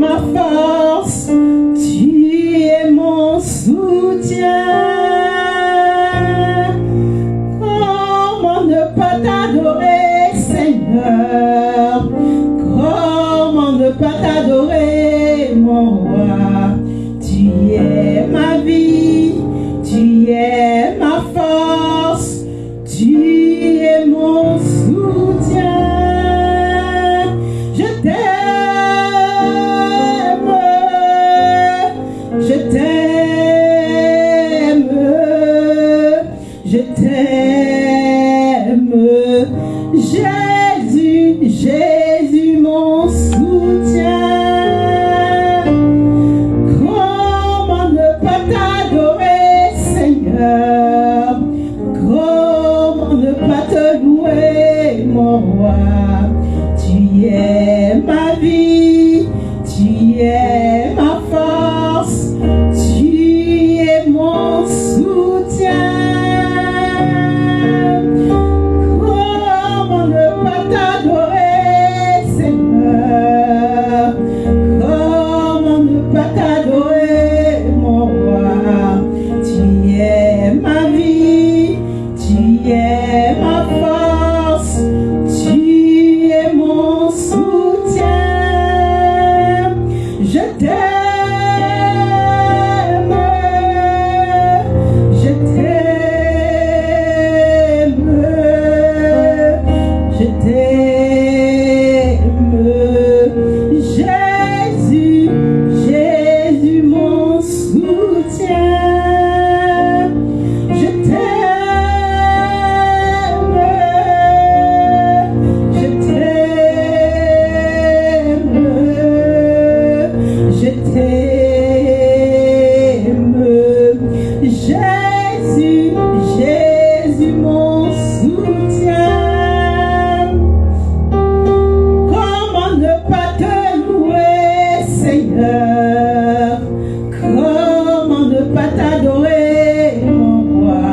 ma force, tu es mon soutien. Comment ne pas t'adorer, Seigneur? Comment ne pas t'adorer, mon roi? Tu es ma vie, tu es ma force, tu es mon soutien. Je t'aime, je t'aime, je t'aime. Jésus, Jésus, mon soutien. Comment ne pas t'adorer, Seigneur? Comment ne pas te louer, mon roi? Tu es ma vie, tu es ma force, tu es mon soutien. Comment ne pas t'adorer, Seigneur? Comment ne pas t'adorer, mon roi? Tu es ma vie, tu es ma force, tu es mon soutien. Je t'aime, je t'aime, je t'aime. Jésus, Jésus, mon soutien. Je t'aime, je t'aime, je t'aime. Jésus, Jésus, mon soutien. Comment ne pas te louer, Seigneur? Comment ne pas t'adorer, mon roi?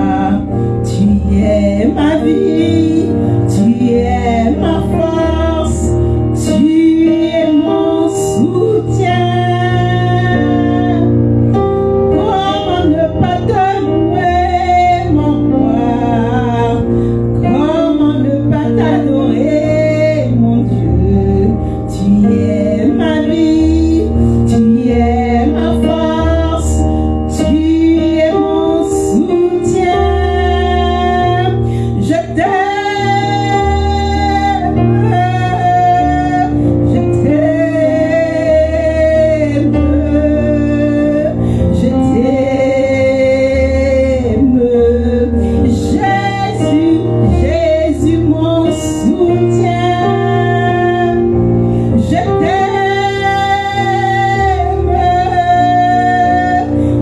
Tu es ma vie, tu es ma force, tu es mon soutien. Comment ne pas te louer, mon roi? Comment ne pas t'adorer, mon Dieu? Tu es ma vie, tu es ma force, tu es mon soutien. Je t'aime, je t'aime, je t'aime. Jésus, Jésus, mon soutien. Je t'aime,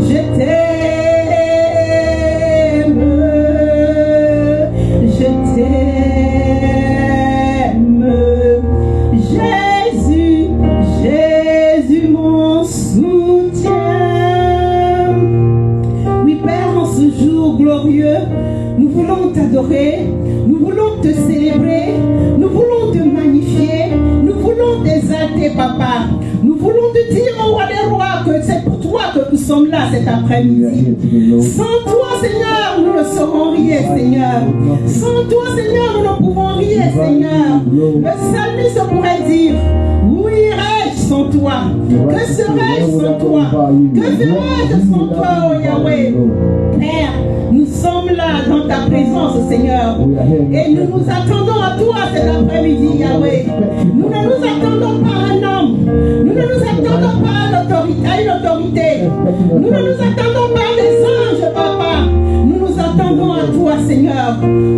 je t'aime, je t'aime. Jésus, Jésus, mon soutien. Oui, Père, en ce jour glorieux, nous voulons t'adorer, nous voulons te célébrer, nous voulons te magnifier, nous voulons t'exalter, Papa. Nous voulons te dire au roi des rois que c'est pour toi que nous sommes là cet après-midi. Sans toi, Seigneur, nous ne saurons rien, Seigneur. Sans toi, Seigneur, nous ne pouvons rien, Seigneur. Le psalmiste pourrait dire: où irais-je sans toi? Que serais-je sans toi? Que ferais-je sans toi, oh Yahweh? Père, nous sommes là dans ta présence, Seigneur. Et nous nous attendons à toi cet après-midi, Yahweh. Nous ne nous attendons pas à un homme. Nous ne nous attendons pas à une autorité. Nous ne nous attendons pas à des anges, Papa. Nous nous attendons à toi, Seigneur.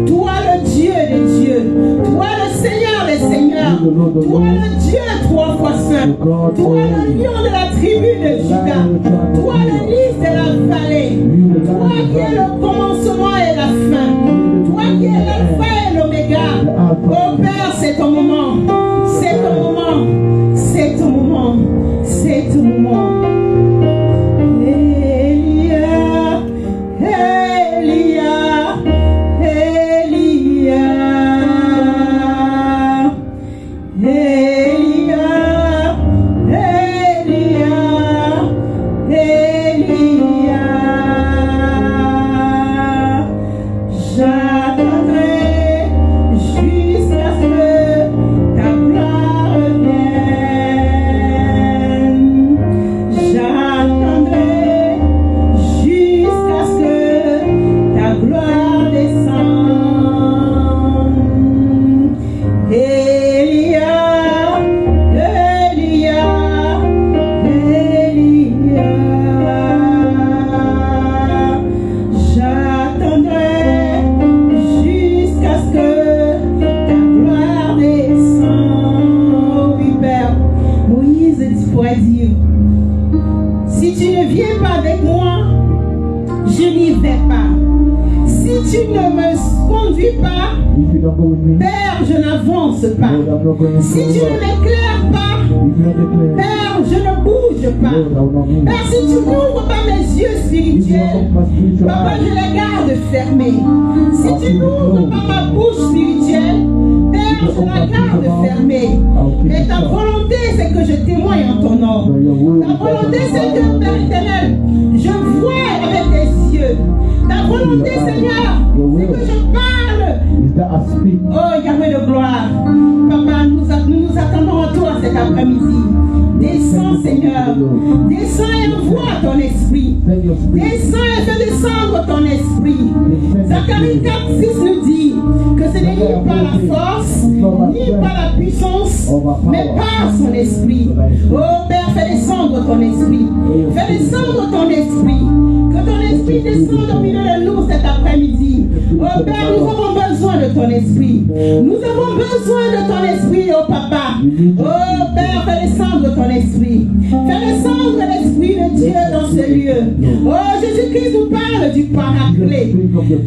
Toi, le Dieu des dieux. Toi, le Seigneur des seigneurs. Toi, le Dieu trois fois seul. Toi, le lion de la tribu de Juda. Toi, le lys de la vallée. Toi qui es le commencement et la fin. Toi qui es l'alpha et l'oméga. Oh Père, c'est ton moment. C'est ton moment. C'est ton moment. C'est ton moment. Elia, Elia, Elia, Elia, pourrait dire, si tu ne viens pas avec moi, je n'y vais pas. Si tu ne me conduis pas, If you don't go with me, Père, je n'avance pas. Lord, I'm not going Si tu ne forward. m'éclaires pas, If you don't declare, Père, je ne bouge pas. Lord, I will not move. Père, si tu n'ouvres pas mes yeux If you spirituels, don't open my spiritual Papa, eyes, je les garde fermés. Si tu n'ouvres pas ma bouche spirituelle, Père, je la garde fermée. Mais ta volonté, c'est que je témoigne en ton nom. Ta volonté, c'est que, Père éternel, je vois avec tes yeux. Ta volonté, Seigneur, c'est que je parle. is that I speak. Oh, Yahweh de gloire. Papa, nous nous attendons à toi cet après-midi. Descends, Seigneur. Descends et envoie ton esprit. Send your spirit. Descends et fais descendre ton esprit. Zacharie 4:6 nous dit que ce n'est ni par la force, ni par la puissance, mais par son esprit. Oh Père, fais descendre ton esprit. Fais descendre ton esprit. Que ton esprit descende au milieu de nous cet après-midi. Oh Père, nous avons besoin de ton esprit. Nous avons besoin de ton esprit, oh Papa. Oh Père, fais descendre ton esprit. Fais descendre l'esprit de Dieu dans ce lieu. Oh, Jésus-Christ nous parle du paraclet.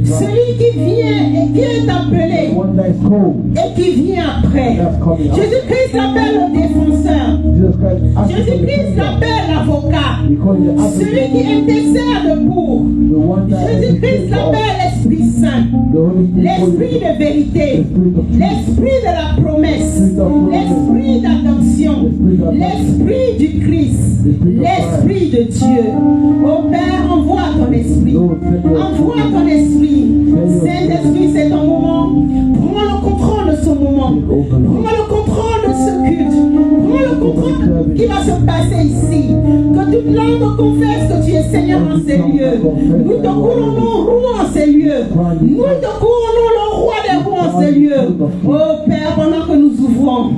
Celui qui vient et qui est appelé One that is cold. et qui vient après. Jésus-Christ l'appelle le défenseur. Jesus Christ. ask you for the Jésus-Christ kingdom. l'appelle l'avocat. He calls you the Celui qui advocate. intercède pour. The one that Jésus-Christ l'appelle l'Esprit Saint. The Holy Spirit. L'esprit de vérité, l'esprit de la promesse, l'esprit d'adoption, l'esprit du Christ, l'esprit de Dieu. Oh Père, envoie ton esprit. Envoie ton esprit. Saint-Esprit, c'est ton moment. Prends le contrôle de ce moment. Prends le contrôle de ce culte. Prends le contrôle qui va se passer ici. Que toute langue confesse que tu es Seigneur en ces lieux. Nous te couronnons roi en ces lieux. Nous te couronnons le roi des rois en ces lieux. Oh Père, pendant que nous ouvrons,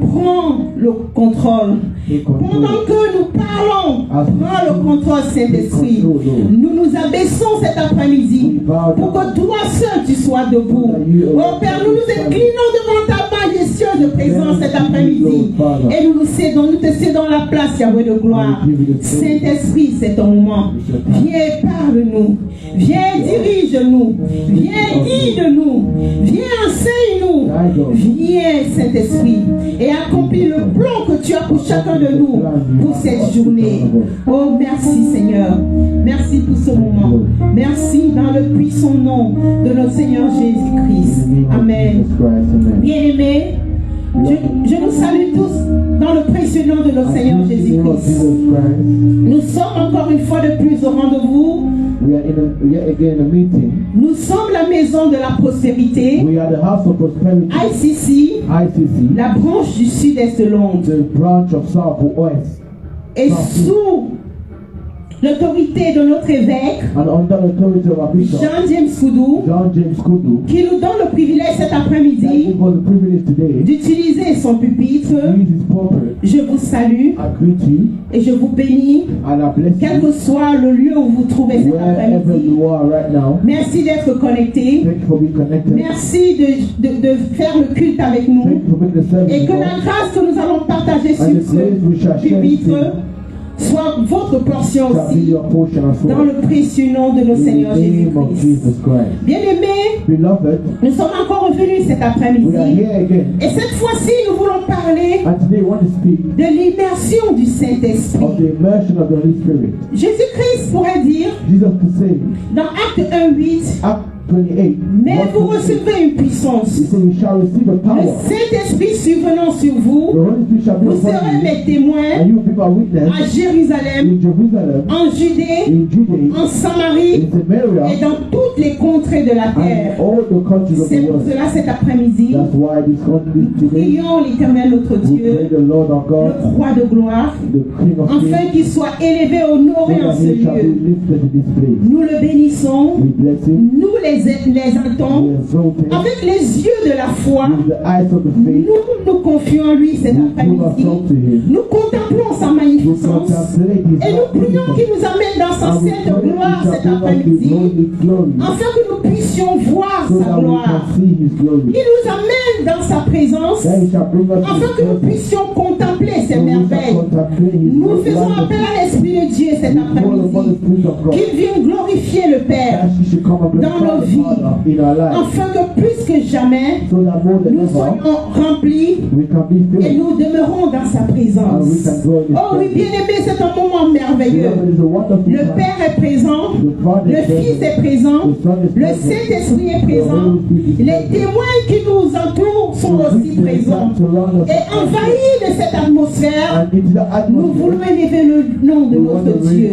prends le contrôle. Pendant que nous parlons, prends le contrôle, Saint-Esprit. Nous nous abaissons cet après-midi pour que toi seul tu sois debout. Oh Père, nous nous inclinons devant ta majestueuse présence cet après-midi. Et nous te cédons la place, Yahweh de gloire. Saint-Esprit, c'est ton moment. Viens, parle-nous. Viens, dirige-nous. Viens, guide-nous. Viens, enseigne-nous. Viens, Saint-Esprit, et accomplis le plan que tu as pour chacun de nous pour cette journée. Oh, merci Seigneur. Merci pour ce moment. Merci dans le puissant nom de notre Seigneur Jésus-Christ. Amen. Bien-aimés, je nous salue tous dans le précieux nom de notre Seigneur Jésus-Christ. Nous sommes encore une fois de plus au rendez-vous. We are yet again in a meeting. Nous sommes la maison de la prospérité, We are the house of prosperity. ICC, ICC, la branche du sud-est de Londres. the branch of Southwest. Et sous l'autorité de notre évêque, And under the authority of our bishop, Jean James Koudou, John James Kudu, qui nous donne le privilège cet that après-midi give us the privilege today d'utiliser son pupitre. to use his pulpit. Je vous salue I greet you et je vous bénis, and I bless quel you que soit le lieu où vous vous trouvez cet wherever après-midi. you are right now. Merci d'être connecté. Thank you for being connected. Merci de faire le culte avec Thank nous. you for making the service. Et que Lord. la grâce que nous allons partager And the sur grace we ce shall share pupitre soit votre portion shall be aussi, your portion as dans well. le précieux nom de notre In Seigneur the name of Jésus-Christ. Jesus Christ. Bien-aimés, Beloved, nous sommes encore revenus cet we are après-midi. here again. Et cette fois-ci, nous voulons parler And today we want to speak de l'immersion du of Saint-Esprit. the immersion of the Holy Spirit. Jésus-Christ pourrait dire, Jesus could say, dans Acte 1:8, Acts 28, mais vous 1:28, recevrez une puissance. he said, you shall receive a Le power. Saint-Esprit survenant sur The vous, Holy Spirit shall be vous upon serez you, mes and témoins you will be my witness à Jérusalem, in Jerusalem, en Judée, in Judea, en Samarie in Samaria, et dans toutes les contrées de la and terre. all the countries of C'est the pour world. cela cet après-midi, That's why this country today, prions l'Éternel notre we pray Dieu, the Lord our God, le roi de gloire, the King of afin Kings, qu'il soit élevé, honoré so en that ce he shall be lieu. lifted in this place. Nous le bénissons, We bless him, nous les exaltons, we exalt him, avec les yeux de la foi. with the eyes of the faith, Nous nous confions en lui cet we give après-midi. ourselves to him. Nous contemplons sa We magnificence contemplate his et nous prions magnificence. qu'il nous amène dans sa And we sainte pray he gloire shall cet bring us his après-midi, holy glory, afin que nous puissions voir so sa that we gloire. can see his glory. Il nous amène dans sa présence, Then he shall bring us afin his que nous presence, puissions contempler contempler ses So we can merveilles. contemplate His Nous faisons wonders. appel à l'Esprit de Dieu cet We call upon the après-midi. Spirit of God. Qu'il vienne glorifier le Père. That He should come and Dans nos glorify the vies. Father in our lives. Afin que plus que jamais, So that more than nous ever, soyons remplis we can be et filled. nous demeurons dans sa présence. And we can go in His Oh oui, presence. bien-aimé, c'est un moment merveilleux. Beloved, it's a wonderful Le time. Père est présent, The Father le is Fils present. est présent, The Son is le present. Saint-Esprit est présent, les témoins qui nous entourent sont aussi présents. Et envahis de cette atmosphère, And into the nous voulons atmosphere, élever le nom de notre Dieu.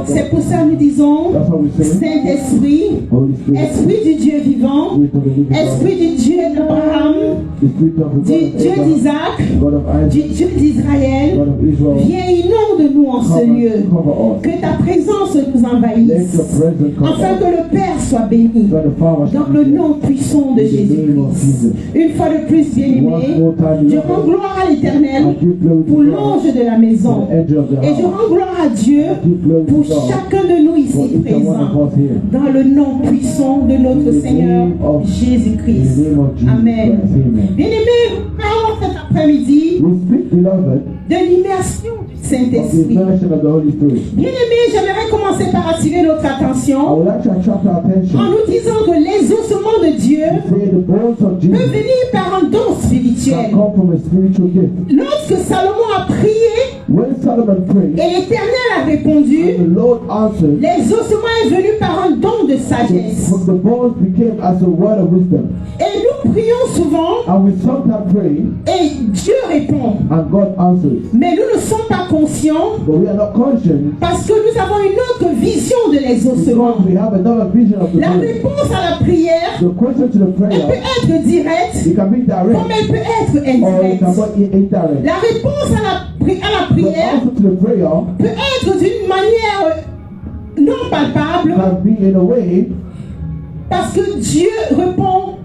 C'est pour ça que nous disons, that's what we say. Saint-Esprit, Holy Spirit, Esprit du Dieu vivant, Spirit of the living God, Esprit du Dieu d'Abraham, the Spirit of the du God of Dieu Abraham, d'Isaac, God of du Isaac, Dieu d'Israël, God of Israel, viens inonde nous en ce lieu. cover us. Que ta présence nous Let envahisse, your presence come afin us. que le Père soit béni. So the Father shall Dans le be blessed. nom puissant de In the name of Jésus-Christ. Jesus. Une fois de plus, bien-aimé, One more time, je Lord. rends gloire à I l'Éternel give glory pour to God, l'ange de la maison. the angel of the Et je house. rends gloire à Dieu I give glory pour to God chacun de nous for ici each and one présents. of us here. Dans le nom puissant de notre In the Seigneur name of- In Jésus-Christ. the name of Jesus Amen. Christ, amen. Bien-aimé, parlons cet après-midi We speak, beloved, de l'immersion du of the Saint-Esprit. immersion of the Holy Spirit. Bien-aimé, j'aimerais commencer par attirer notre I attention would like to attract our en attention nous disant que les ossements de Dieu to say the bones of peuvent Jesus venir par un don can spirituel. come from a spiritual gift. Lorsque Salomon a prié When Solomon prayed, et l'Éternel a répondu, and the Lord answered, les ossements est venu par un don de sagesse. from the bones became as a word of wisdom. Et nous prions souvent And we sometimes pray, et Dieu répond. and God answers. Mais nous ne sommes pas conscients But we are not conscious parce que nous avons une autre vision de les ossements. because we have another vision of the La bones. réponse à la prière, The question to the elle peut prayer, être directe it can be direct comme elle peut être or it indirecte. can be indirect. La réponse à la The prière answer to the prayer peut être d'une manière non palpable can be in a way parce que Dieu répond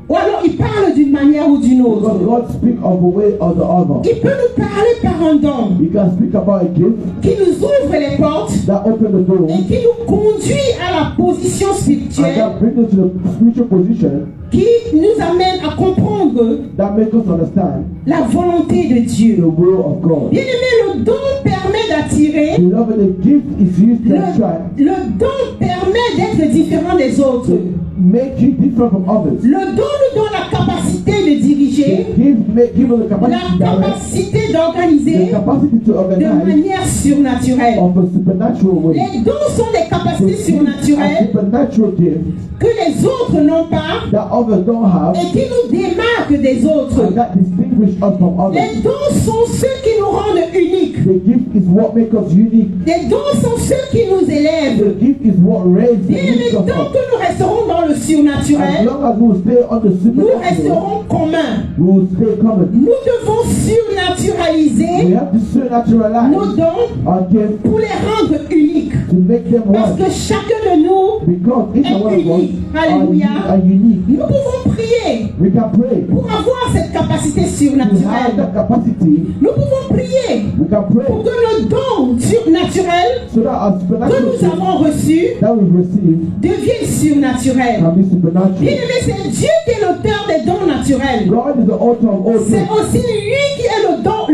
ou alors il parle d'une manière ou d'une because autre. God speaks of a way or the other. Il peut nous parler par un don He can speak about a gift qui nous ouvre les portes that open the door et qui nous conduit à la position and spirituelle that brings us to the spiritual position qui nous amène à comprendre that makes us understand la volonté de the Dieu. will of God. Bien aimé, le don permet d'attirer, Beloved, the gift is used to attract, le don permet d'être différent des autres. to make you different from others. Le don nous donne la capacité de The diriger, give us the la capacity to direct, capacité the d'organiser capacity to de organize manière surnaturelle. of a supernatural way. Les dons sont des The capacités gift surnaturelles are supernatural gifts que les autres n'ont pas that others don't have et qui nous démarquent des autres. and that distinguish us from others. Les dons sont ceux qui nous rendent uniques. The gift is what makes us unique. Les dons sont ceux qui nous élèvent. The gift is what raises Bien aimé, us tant up. que nous resterons dans le As surnaturel, long as we will stay on the nous supernatural, resterons communs. we will stay common. Nous devons We surnaturaliser have to supernaturalize nos dons our gifts pour les rendre uniques. to make them Parce one. que chacun de nous, Because each and one of us Hallelujah. are unique. nous pouvons prier We can pray pour avoir cette capacité to have surnaturelle. that capacity. Nous pouvons prier We can pour pray que le don surnaturel so that our que supernatural nous gift avons reçu that we receive devienne surnaturel. can be supernatural. Bien aimé, c'est Dieu qui est l'auteur des dons naturels. God is the author of all C'est things. aussi lui qui est l'auteur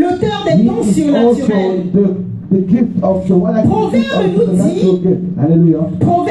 des dons He is surnaturels. also the gift of the one that Proverbe gives us nous supernatural dit- gift. Hallelujah.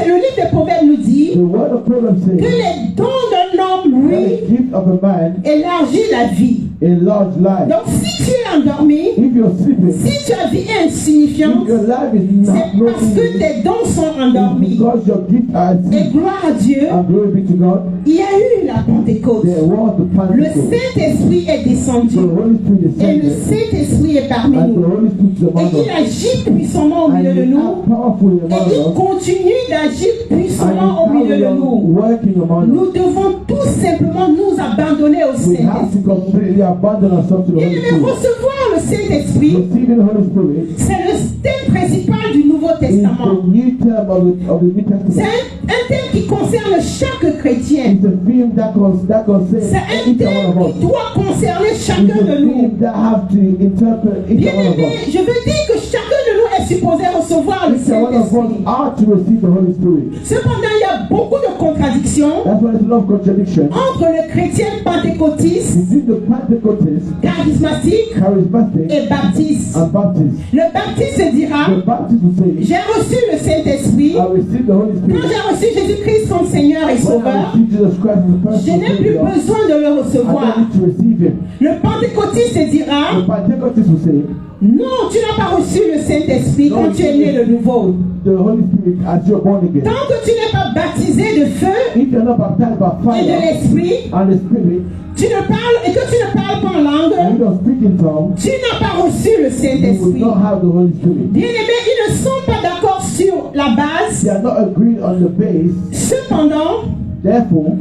Le livre des Proverbes nous dit The word of Proverbs que says les dons d'un homme, that lui, the gift of a man élargit la vie. enlarge life. Donc si tu es endormi, If you're sleeping, si tu as vie if insignifiante, your life is c'est not parce que meaning, tes dons sont it's endormis. because your gifts are Et asleep. gloire à Dieu, And glory be to God. il y a eu la Pentecôte. There was the Le Pentecost. Saint-Esprit est The descendu. Holy Spirit Et le descended. Saint-Esprit est parmi And the nous. Holy Spirit is Et among il us. agit puissamment au And milieu de he nous. is powerful Et among il us. continue d'agir And puissamment au he milieu carry de on nous. working among us. Nous devons tout simplement nous abandonner au We have to Saint-Esprit. completely abandon ourselves to the Et Holy Spirit. recevoir le Saint-Esprit, Receiving the Holy Spirit c'est le thème principal du Nouveau is Testament. the new term of the New C'est Testament. un thème qui concerne chaque chrétien. It's a theme that concerns C'est un each and one thème of us. qui doit concerner It's chacun a de nous. theme that have to interpret each Bien and one of aimé, us. je veux dire que chacun de nous est supposé recevoir le Each and one of us Saint-Esprit. are to receive the Holy Spirit. Cependant, il y a beaucoup de contradictions contradiction That's why there's a lot of contradiction entre le chrétien pentecôtiste, between the Pentecostals, charismatique charismatic, et baptiste. and Baptists. Le baptiste dira, The Baptists will say, j'ai reçu le Saint-Esprit. I received the Holy Quand Spirit. j'ai reçu Jésus-Christ comme Seigneur et When I Sauveur, received Jesus Christ as the je personal n'ai plus Savior, besoin de le I recevoir. don't need to receive Him. Le pentecôtiste dira, The Pentecostals will say, non, tu n'as pas reçu le Saint-Esprit quand tu es né de nouveau. the Holy Spirit as you're born again. Tant que tu n'es pas baptisé de feu If you're not baptized by et de fire l'Esprit, and the Spirit, tu ne parles et que tu ne parles pas en and langue, you don't speak in tongues, tu n'as pas reçu le you will Saint-Esprit. not have the Holy Spirit. Bien-aimés, ils ne sont pas d'accord sur la They base. are not agreed on the base. Cependant, Therefore,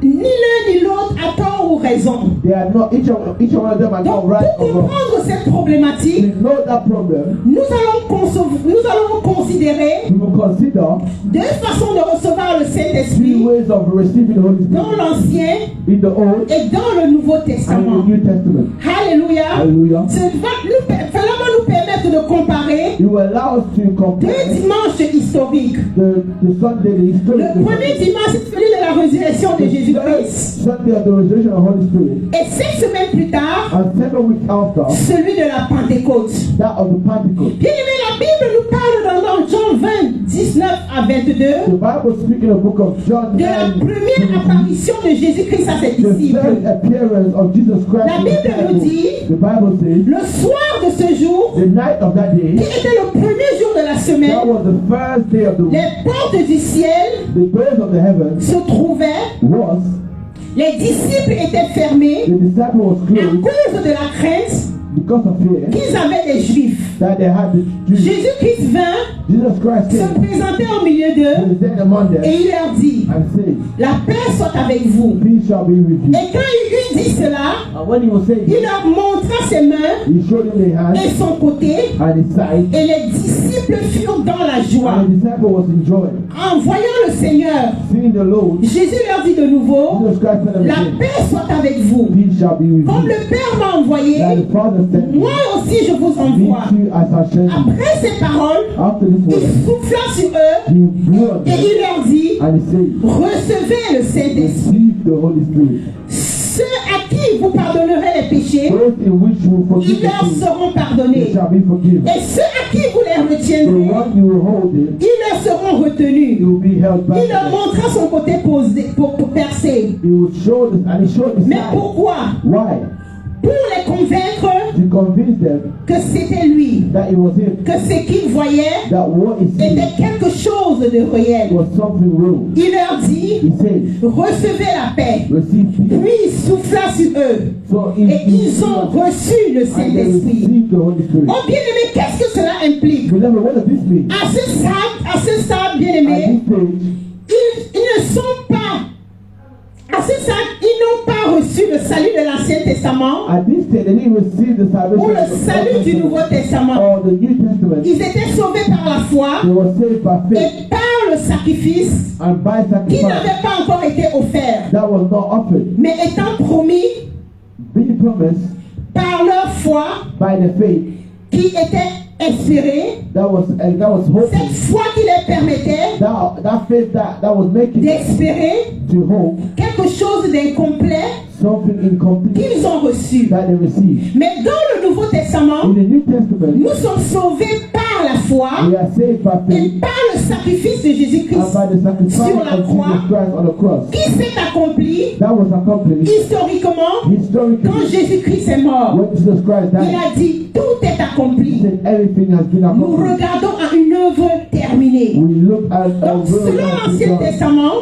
ni l'un ni l'autre a tort ou raison. they are not each one of them are Donc, not right pour or wrong. comprendre cette problématique, We know that problem. nous allons considérer We will consider deux façons de recevoir le three Saint-Esprit ways of receiving the Holy dans Spirit l'Ancien in the Old et dans le Nouveau and Testament. in the New Testament. Alléluia. Hallelujah. Cela va nous permettre de comparer It will allow us to deux compare dimanches historiques. the Sunday, the history Le premier dimanche, c'est celui de la résurrection de Jésus-Christ. Sunday of the resurrection of the Holy Spirit, Et 7 semaines plus tard, and 7 weeks after, celui de la Pentecôte. that of the Pentecost. Bien aimé, la Bible nous parle dans Jean 20, 19 à 22 The Bible speaking of the book of John de la 9, première apparition de Jésus-Christ à ses the disciples. first appearance of Jesus Christ. La in the Bible nous temple. dit, The Bible says, le soir de ce jour, the night of that qui day, était le premier jour de la that semaine, was the first day of the week. les portes du ciel The doors of the heavens se trouvaient, was, les disciples étaient fermés the disciple was à closed cause de la crainte because of fear qu'ils avaient des Juifs. that they had the Jews. Jésus-Christ vint Jesus Christ se came présenter au milieu d'eux and stand among them et il leur dit, and said, la paix soit avec vous. peace shall be with you. Et quand il lui dit cela, And when he was saying il it, leur montra ses mains he showed him the et hand son côté, and his side, et les disciples furent dans la joie. and the disciple was enjoying. En voyant le Seigneur, Seeing the Lord, Jésus leur dit de nouveau, Jesus Christ said unto la him, paix soit avec vous. peace shall be with Comme you. le Père m'a envoyé, That the Father sent me, moi aussi je vous envoie. me too as I sent you. Après ces paroles, After this il word, souffla sur eux he blew on et them, il leur dit, and he said, recevez le Saint-Esprit. receive the Holy Spirit. Ceux à qui vous pardonnerez les péchés, Those in which you will forgive ils leur the sins, seront they pardonnés. shall be forgiven. Et ceux à qui vous les The retiendrez, one you will hold it, ils leur seront retenus. you will be held back. Il leur montra son côté posé, pour percer. He will show this, and he showed his Mais side. pourquoi? Why? Pour les convaincre To convince them que c'était lui, that it was him, que ce qu'ils voyaient that what he said était quelque chose de réel. was something real. Il leur dit, He said, recevez la paix. receive peace. Puis il souffla sur eux. So Et ils ont reçu le and they Saint-Esprit. received the Holy Spirit. Oh bien aimé, qu'est-ce que cela implique? Remember, what does this mean? À ce stade, bien At aimé, this stage, ils ne sont pas, à ce stade, ils n'ont pas reçu le salut de l'Ancien Testament at this stage, they didn't receive the salvation ou le of the salut Old du Nouveau Testament Testament. or the New Testament. Ils étaient sauvés par la foi They were saved by faith et par le sacrifice and by qui sacrifice n'avait pas encore été offert, that was not offered, mais étant promis being promised par leur foi by the faith qui était espérée, that was hoping. cette foi qui leur permettait That faith that was making d'espérer to hope quelque chose d'incomplet something incomplete qu'ils ont reçu. that they received. Mais dans le Nouveau Testament, In the New Testament, nous sommes sauvés par la foi we are saved by et faith par le sacrifice de and Jésus-Christ by the sacrifice sur la of croix Jesus Christ on the cross. qui s'est accompli That was accomplished historiquement quand historically Jésus-Christ est mort. when Jesus Christ Il died. a dit, tout est He accompli. said everything has been Nous accomplished. regardons à une œuvre terminée. We look at Donc, selon l'Ancien Testament,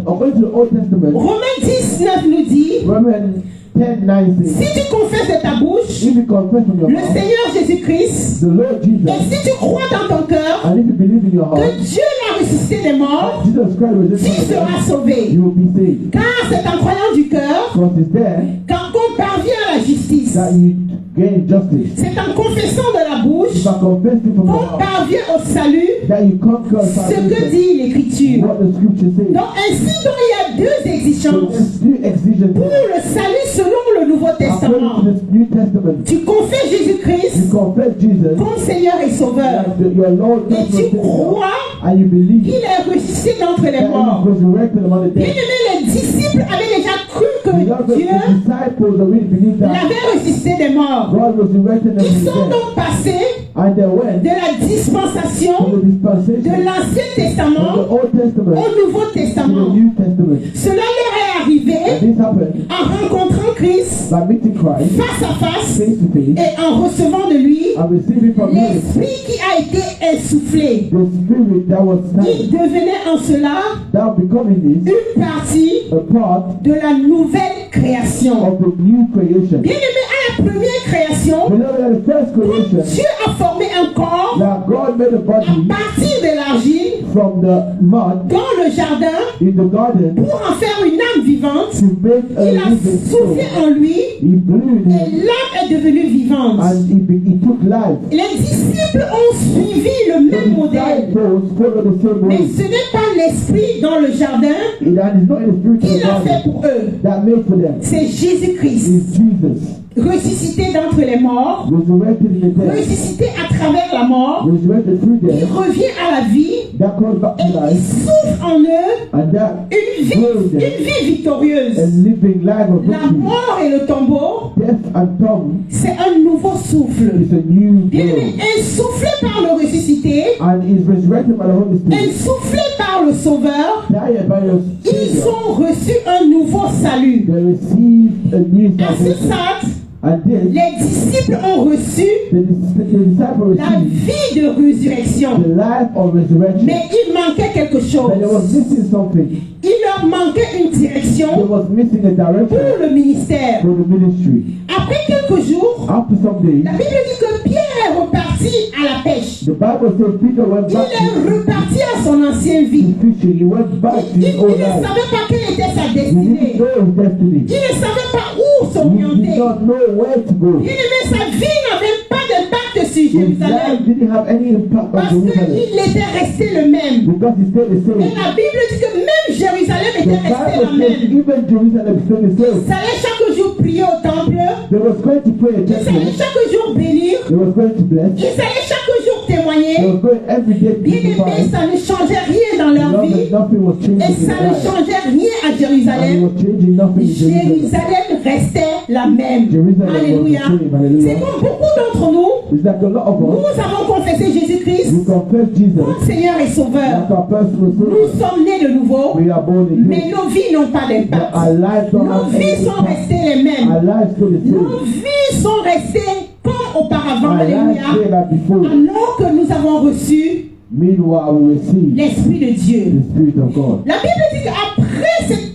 according to the Old Testament, Romains 19 nous dit, Romans 10:9 says, si tu confesses de ta bouche if you confess from your le mouth Seigneur Jésus-Christ, the Lord et Jesus, si tu crois dans ton cœur and if you believe in your heart que Dieu l'a ressuscité des morts, Jesus Christ was tu just seras sauvé. you will be saved. Car c'est en croyant du cœur Because it's there qu'on parvient à la justice. that you gain justice. C'est en confessant de la bouche If I confess it from your qu'on mouth parvient au salut, that you conquer ce que salvation, dit l'Écriture. what the scripture says. Donc ainsi, donc, il y a deux So exigences. there's two exigences Pour le salut selon le Nouveau Testament, according to the New Testament, tu confesses you Jésus-Christ confess Jesus comme Seigneur et Sauveur, as your Lord et and tu Savior, crois and you believe qu'il est ressuscité d'entre les that He morts. was resurrected among the Bien dead. aimé, les disciples avaient déjà cru que Beloved, Dieu the disciples already believed that l'avait ressuscité des morts. God resurrected them Ils from the sont dead, donc passés and they went de la from dispensation the de dispensation l'Ancien from the Testament Old Testament au Nouveau to the Testament. New Testament. Cela leur est arrivé And this happened en rencontrant Christ by meeting Christ face à face face to face et en recevant de lui and receiving from Him l'Esprit qui a été insufflé. the Spirit that was Il sent, devenait en cela that becoming this une partie a part de la nouvelle création. of the new creation. Bien aimé, à la première création, Beloved, at the first creation, Dieu a formé un corps that God made a à body partir de l'argile from the mud dans le jardin in the garden pour en faire une âme vivante. to make a Il a living soul. soufflé en lui He blew in et him l'âme est devenue vivante. and he took life. Les disciples ont suivi le même The modèle. disciples followed the same Mais way. ce n'est pas l'esprit dans le jardin And it's not in the spirit of qui the l'a fait garden pour eux. that made for them. C'est Jésus-Christ, It's Jesus, ressuscité d'entre les morts, resurrected in the dead, ressuscité à travers la mort. resurrected through Il death, revient à la vie that comes back et to il life, souffle en eux and that une grows them vie victorieuse. a living life of La victory. mort et le tombeau, Death and tongue c'est un nouveau souffle. is a new Bien world, aimé, insoufflé par le ressuscité, and is resurrected by the Holy Spirit, insoufflé par le Sauveur, died by your ils Savior. ont reçu un nouveau salut. They received a new À ce salvation, stade, and then les disciples ont reçu the disciples la received vie de résurrection. the life of resurrection. Mais il manquait quelque chose. But there was missing something. Il leur manquait une There direction was missing a direction pour le ministère. for the ministry. Après quelques jours, After some days, la Bible dit que Pierre est reparti à la pêche. the Bible says Peter went Il back est to reparti à son ancienne vie. fishing. He went back to Il his ne old life. savait pas quelle était sa He destinée. didn't know his destiny. Il ne savait pas où He did s'orienter. not know where to go. Bien aimé, sa vie n'avait pas d'impact sur His Jérusalem life didn't have any impact parce on Jerusalem qu'il était resté le même. because he stayed the Et same. la Bible dit que même Jérusalem The était restée la Bible says même. even Jerusalem stayed the same. Il allait chaque jour prier au temple. They was going to pray a Il allait temple. chaque jour bénir. They was going to bless. Ils allaient chaque jour They témoigner. was going every day to Bien aimé, testify. ça ne changeait rien dans leur Beloved, vie. nothing was changing Et in ça their ne life. changeait rien à And it Jérusalem. was changing nothing in Jerusalem. Jérusalem restait la même. Jerusalem Alléluia. was the same. Hallelujah. C'est comme beaucoup d'entre nous, It's like a lot of us, nous avons confessé Jésus-Christ we confess Jesus comme Seigneur et Sauveur. as our personal Nous Savior. sommes nés de nouveau, We are born mais again. nos vies n'ont pas But d'impact. our lives don't Nos have any vies sont impact. restées les mêmes. Our lives stay the Nos same. vies sont restées comme auparavant. Our lives Alléluia. stay like before. Alors que nous avons reçu Meanwhile, we receive l'Esprit de Dieu. the Spirit of God. La Bible dit qu'après cette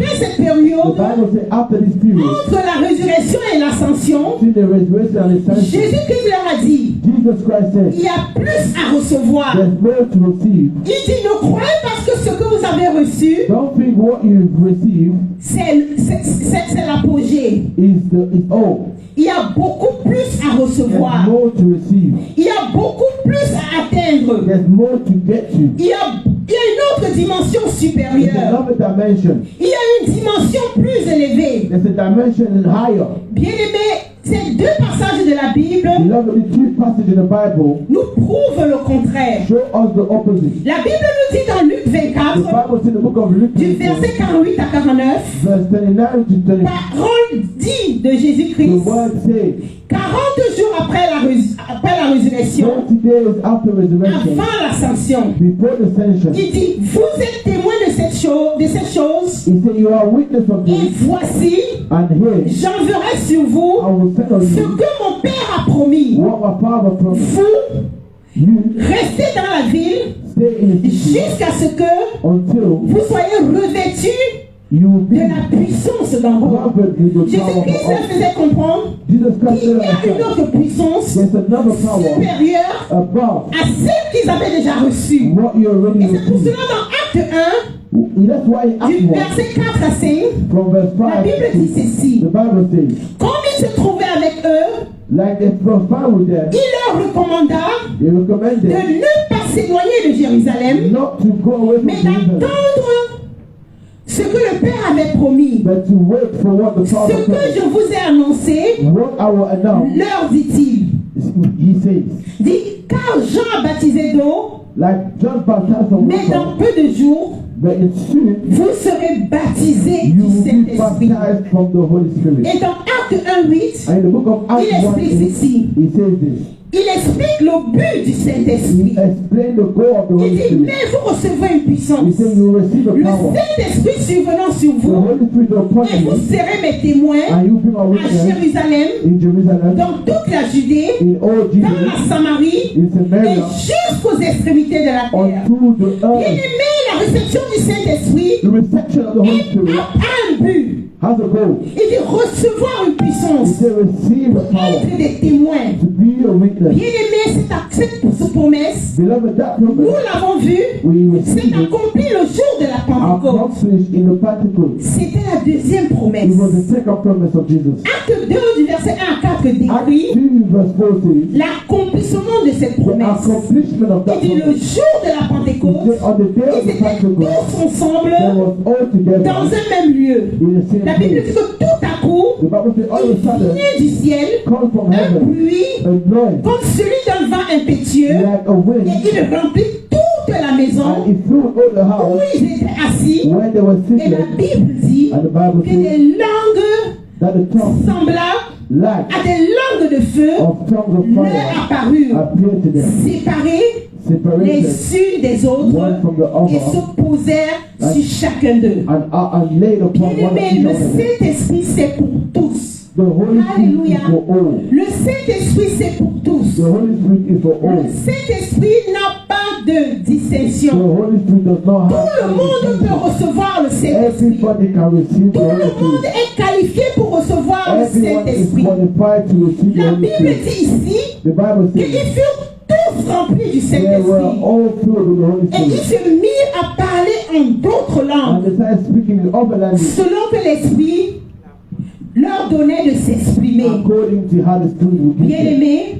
The période, Bible says after this period, entre la résurrection et l'ascension, see the resurrection and ascension, Jésus-Christ leur a dit, Jesus Christ said, il y a plus à recevoir. there's more to receive. Il dit, ne croyez pas que ce que vous avez reçu, Don't think what you've received c'est l'apogée. is all. Il y a beaucoup plus à There's recevoir. more to receive. Il y a beaucoup plus à atteindre. There's more to get to. Il y a une autre dimension There's supérieure. another dimension. Il y a une dimension plus élevée. There's a dimension higher. Bien aimé, ces deux passages de la Bible Beloved, the two passages in the Bible nous prouvent le contraire. show us the opposite. La Bible nous dit dans Luc The 24, Bible says in the book of Luke, du verset 48 à 49, verse 29 to 30, parole dit de the Jésus-Christ, word says, 40 jours après la résurrection, 40 days after resurrection, avant l'ascension, before the ascension, il dit, vous êtes témoins de cette chose, he said, you are witness of et this, voici, and here j'enverrai sur I vous will send on ce you que mon Père a promis. what my Father promised. Vous, You restez dans la ville stay in the city jusqu'à ce que until vous soyez revêtus you will be de la puissance d'en haut. covered with the power Jésus-Christ of leur God. faisait comprendre Jesus Christ qu'il said y a une that autre puissance there's another power supérieure above à celle qu'ils avaient déjà reçue. what you already Et c'est pour received. cela dans Acte 1, That's why in du Acts 1, verset 4 à 5, from verse la 5, Bible dit ceci. the Bible says, Comme il se trouvait avec eux, like they were found with them, il leur recommanda they de recommended ne pas s'éloigner de Jérusalem, not to go away from mais Jerusalem, d'attendre ce que le Père avait promis, but to wait for what the ce Father que promised. je vous ai annoncé, What I will announce, leur dit-il. he says, Dit, car Jean a baptisé d'eau, like John baptized on mais dans water, peu de jours, but in soon vous serez baptisés you du will be Saint-Esprit. baptized from the Holy Spirit. Et dans Actes 1:8, And in the book of Acts il 1, explique ceci. he says this. Il explique le but du He Saint-Esprit. explained the goal of the Il Holy dit, Spirit. mais vous recevrez une He puissance. said you will receive a Le power. Saint-Esprit survenant sur The vous, Holy Spirit will upon et vous you, serez mes témoins and you be my à witness Jérusalem, in Jerusalem, dans toute la Judée, in all dans la Judea, Samarie, in et Samaria, jusqu'aux extrémités de la terre. unto the earth. Bien-aimé, la réception du Saint-Esprit The reception of the Holy Spirit a un but. has a goal. Il dit recevoir une He puissance, said receive a power être des témoins. to be a witness. Bien-aimé, cette promesse, Beloved, that nous promise l'avons vu, we c'est received it accompli le jour de la Pentecôte. accomplished in the Pentecost. C'était la deuxième promesse. It was the second promise of Jesus. Acte 2 du verset 1 à 4 Acts décrit 2 verse 4 says, l'accomplissement de cette the promesse. accomplishment of that Il dit le promise. jour de la He Pentecôte, said, on the day of ils the étaient Pentecost, tous ensemble there was all together dans un même lieu. in the same La Bible dit place. que tout à coup, The Bible says, all of a il sudden, vient du ciel come from un heaven, bruit a noise comme celui d'un vent impétueux like a wind, et il remplit toute la maison and it filled all the où house ils étaient assis. when they were Et la seated. Bible dit And the Bible que says des langues that the tongue, semblables like à des langues de feu of tongues of leur fire, apparurent, appeared to them, séparées separated les unes des autres one from the et other, se posèrent sur chacun d'eux. and laid upon one of Bien-aimé, each le of them. Saint-Esprit c'est pour tous. The Holy Spirit Alléluia. is for all. Le Saint-Esprit c'est pour tous. The Holy Spirit is for all. Le Saint-Esprit n'a pas de The distinction. Holy Spirit does not Tout le have monde any peut distinction. recevoir le Saint-Esprit. Everybody can receive the Tout Holy le monde Spirit. est qualifié pour recevoir le Everyone is Saint-Esprit. qualified to receive the La Holy Bible Spirit. dit ici The Bible qu'ils says furent tous remplis du they were Saint-Esprit. all filled with the Holy Et ils Spirit. se mirent à parler en d'autres And langues, they started speaking in other languages selon que l'Esprit leur donnait de s'exprimer. according to how the Spirit would give them. Bien-aimés,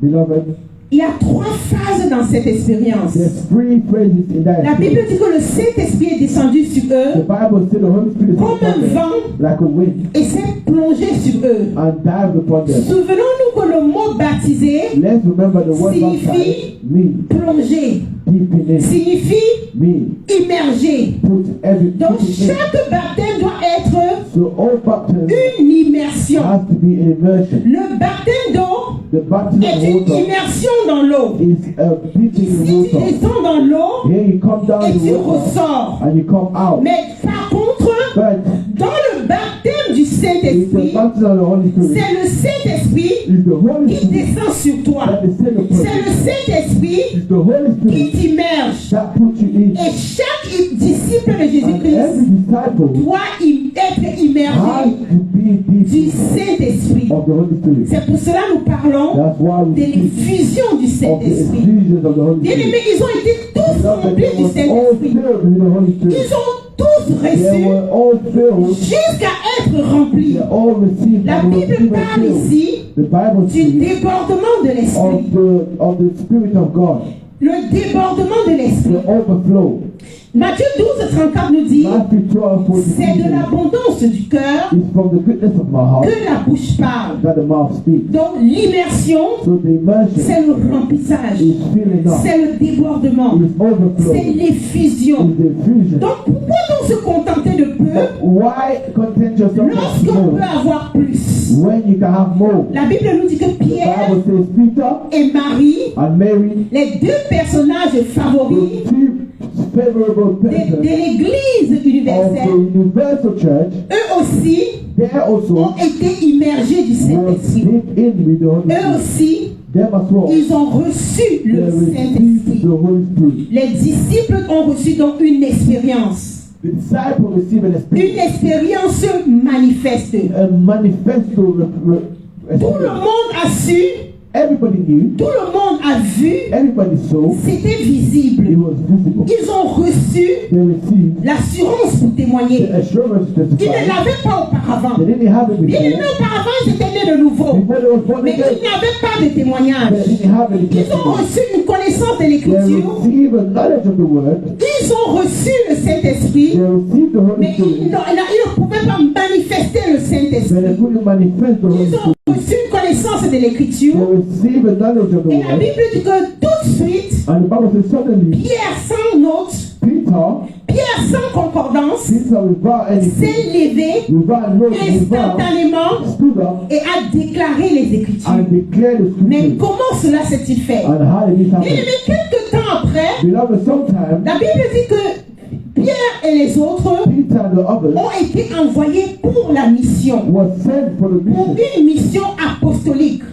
Beloved, il y a trois phases dans cette expérience. there's three phrases in that La Bible experience. dit que le Saint-Esprit est descendu sur The eux Bible says the Holy Spirit is comme upon un them vent like a wind et s'est plongé sur eux. and dived upon them. Souvenons-nous que le mot baptisé, Let's remember the word Signifie- baptized means plongé, deep in it, signifie means immergé. put every Donc put it in. chaque baptême doit être So all baptism une immersion. has to be an immersion. Le baptême d'eau The baptism est of une water immersion dans l'eau. is a dipping in Si tu water. descends dans l'eau Here you come down et in tu water ressors. and you come out. Mais par contre, But dans le baptême du it's the Saint-Esprit, baptism of the Holy Spirit. c'est le Saint-Esprit It's the Holy qui Spirit descend sur toi. that is sent upon C'est you. le Saint-Esprit It's the Holy qui Spirit t'immerge. that puts you in. Et chaque disciple de And every Jésus-Christ disciple doit être has immergé to be du deep Saint-Esprit. of the Holy Spirit. C'est pour cela que nous parlons That's why de we speak l'effusion du of the Saint-Esprit. effusions of the Holy Bien Spirit. aimés, ils ont été tous Beloved, remplis they du were all Saint-Esprit. filled with the Holy Spirit. Ils ont tous They reçu were all filled. jusqu'à être remplis. They all received La and were Bible even parle filled. ici The Bible du speaks débordement de l'Esprit. of the Spirit of God, Le débordement de l'Esprit. the overflow. Matthieu 12, 34 nous dit, Matthew 12, c'est de 42 l'abondance du cœur is from the goodness of my heart que la bouche parle. that the mouth speaks. Donc l'immersion, So the immersion c'est le remplissage, is filling up, c'est le débordement, is overflow, c'est l'effusion. is the effusion. Donc pourquoi donc se contenter de peu Why content yourself with lorsqu'on peut more avoir plus? when you can have more? La Bible nous dit que The Pierre Bible says Peter et Marie, and Mary, les deux personnages favoris the two favorable de persons l'Église of the universelle, universal church, eux aussi they also ont été immergés du were Saint-Esprit. dipped in with the Holy Eux Spirit. aussi, Them as well. ils ont reçu They le received Saint-Esprit. the Holy Spirit. Les disciples ont reçu donc une expérience. The disciple received an Une experience, expérience manifeste. a manifesto. Tout le monde a su, Everybody knew, tout le monde a vu, everybody saw, c'était it visible. was visible. Ils ont reçu They received l'assurance pour témoigner. the assurance to Ils ne testify. l'avaient pas auparavant. They didn't have it Bien aimé, before. auparavant, ils étaient nés de nouveau. Before they were born Mais again, ils n'avaient pas de témoignage. they didn't have any Ils ont testimony. reçu une connaissance de They l'écriture. received a knowledge of the word. Ils ont reçu le They Saint-Esprit. received the Holy Mais ils Spirit, ne pouvaient pas manifester le but Saint-Esprit. they couldn't manifest the Holy Ils ont Spirit. reçu une connaissance de They l'Écriture. received the knowledge of the Et la word. Bible dit que tout de suite, And the Bible says suddenly, Pierre sans note, Pierre sans concordance, Peter without anything, s'est levé without note, without, instantanément stood up et a déclaré les Écritures. and declared the Mais scripture. comment cela s'est-il fait? And how did it Et happen? mais quelques temps après, Beloved, sometimes la Bible dit que Pierre et les autres Peter and the others ont été envoyés pour la mission, was sent for the pour mission. une mission apostolique.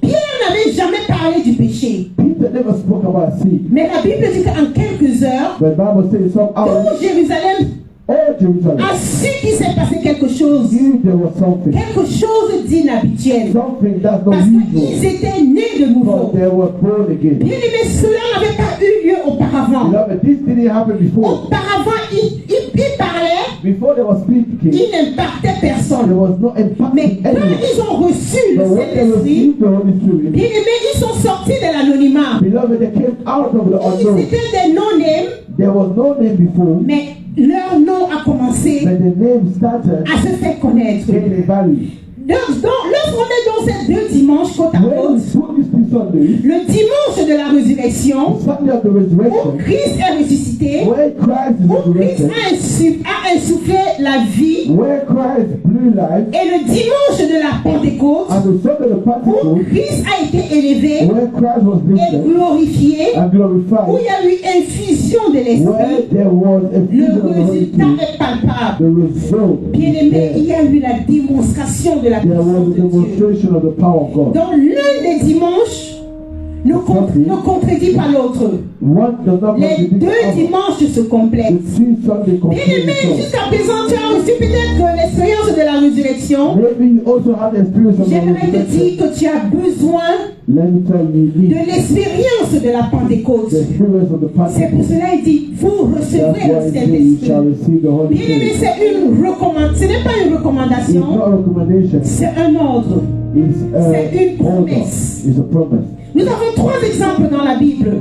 Pierre n'avait jamais parlé du péché. Peter never spoke about sin. Mais la Bible dit qu'en quelques heures, The Bible says some hours, tout Jérusalem all Jerusalem a su qu'il s'est passé quelque chose. knew there was something. Quelque chose d'inhabituel. Something that's not Parce qu'ils usual. étaient nés de nouveau. Because they were born again. Bien aimé, cela n'avait pas eu lieu auparavant. Beloved, this didn't happen before. Auparavant, il parlait, Before they were speaking, il n'impactait there personne. was no impact Mais in quand anyone. ils ont reçu le But when they Saint-Esprit, received the Holy Spirit, bien aimé, ils sont sortis de l'anonymat. beloved, they came out of the Ils unknown. étaient des no-names, There was no name before, mais leur nom a commencé but the name started à se faire connaître. getting value. Lorsqu'on est dans ces deux dimanches côte à When côte, we took these two Sundays, le dimanche de la résurrection, Sunday of the où resurrection, Christ est ressuscité, where Christ is où Christ resurrected, a insufflé la vie, where Christ blew life, et le dimanche de la Pentecôte, and the Sunday of the où Pentecost, Christ a été élevé where Christ was et lifted glorifié, and où glorified, il y a eu infusion de where l'Esprit, there was a le fusion of the Holy résultat Spirit, est palpable. the result Bien is aimé, il there. y a eu la démonstration de la There was puissance a de Dieu. demonstration of the power of God. Dans l'un des dimanches, ne contredit pas l'autre. One does not Les contradict the deux other. dimanches se The complètent. two Sunday Bien complete aimé, themselves. jusqu'à présent, tu as reçu peut-être l'expérience de la résurrection. Maybe you also have the experience of the J'aimerais te resurrection. dire que tu as besoin Let me tell you, you de need l'expérience de la Pentecôte. the experience of the C'est pour Pentecost. cela qu'il dit, vous That's recevrez why le it says you shall Saint-Esprit. receive the Holy Bien aimé, Spirit. c'est une recommandation. Ce n'est pas une It's recommandation, not a recommendation. c'est un ordre. It's C'est une an order. promesse. It's a promise. Nous avons trois exemples dans la Bible.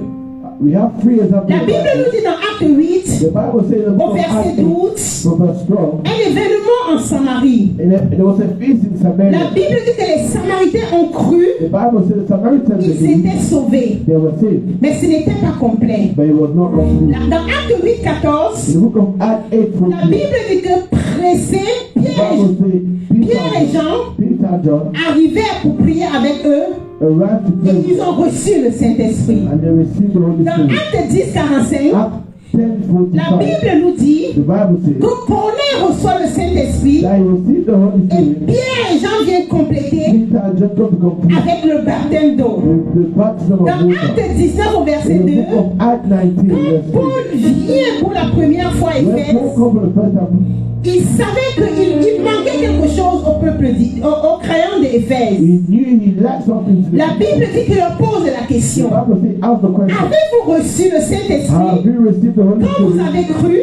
We have three examples. La of Bible that. nous dit dans Acte 8, The Bible says in the au book of verset Acts 12, from verse 12, un événement en Samarie. and there was a feast in La Samaria. Bible dit que les Samaritains ont cru, The Bible says the Samaritans ils believed étaient sauvés. they were saved, Mais ce n'était pas complet. but it was not complete. Dans Acte 8, 14, In the book of Acts 8 from la Bible dit que pressés, the Bible says Pierre et Jean Peter and John arrivèrent pour prier avec eux arrived to et pray ils ont reçu le Saint-Esprit. and they received the Holy Dans Spirit. Acte 10, 45, Acts la 10:45. Bible nous dit The Bible says que Corneille reçoit le Saint-Esprit that he received the Holy et Spirit. Pierre et Jean viennent compléter Peter and John come to complete avec le baptême d'eau. with the baptism of Dans water. Acte 19 au verset In the 2, book of Acts 19, quand verse 2. Paul vient pour la première fois à When Paul Éphèse, come for the first time, il savait qu'il manquait quelque chose au peuple, aux croyants d'Éphèse. he knew he lacked something to La Bible dit qu'il leur pose la The question. Bible says, ask the question, Avez-vous reçu le have Saint-Esprit you received the Holy quand vous Spirit? avez cru?